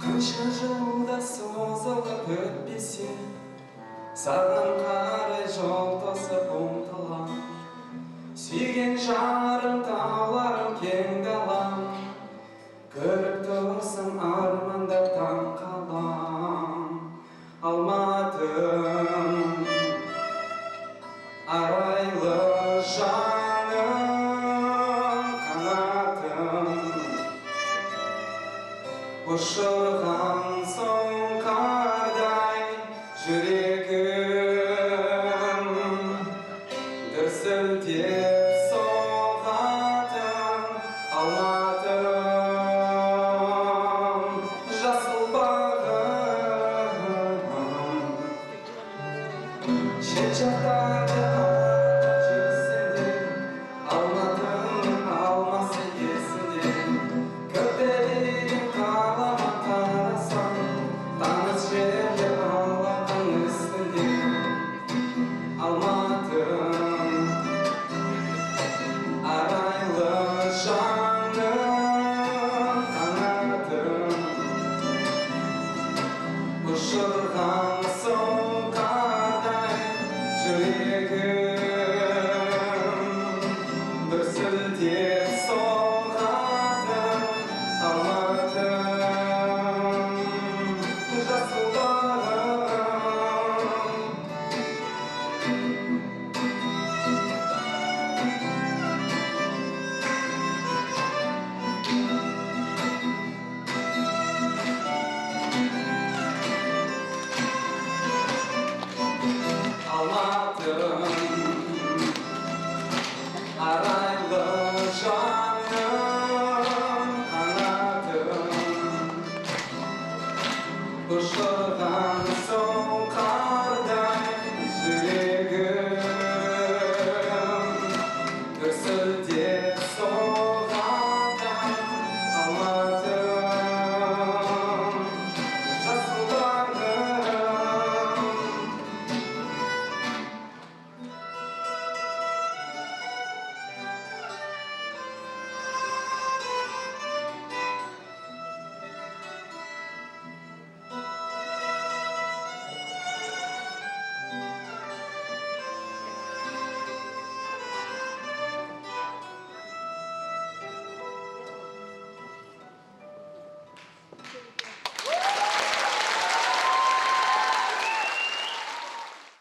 қанша жылда созылып өтпесе саған қарай жол тосып ұмтылам. Сүйген жарым тауларым кең далам, көріп тұрсам армандап таң қалам. Алматым, арайлы жаным, қанатым ұшырған соң қардай жүрегім дүрсілдеп соғатын. Алматым, жасыл бағым, шет жақтарды аралап жүрсем де Алматымның алмасы есімде. Көктеген қалама қарасам, таныс жерде Алматының үстінде. Алматым, арайлы жаным, қанатым ұшырған соң қардай жүрегім дүрсілдеп соғатын. Алматым, жасыл бағым, Алматым, арайлы жаным, қанатым ұшырған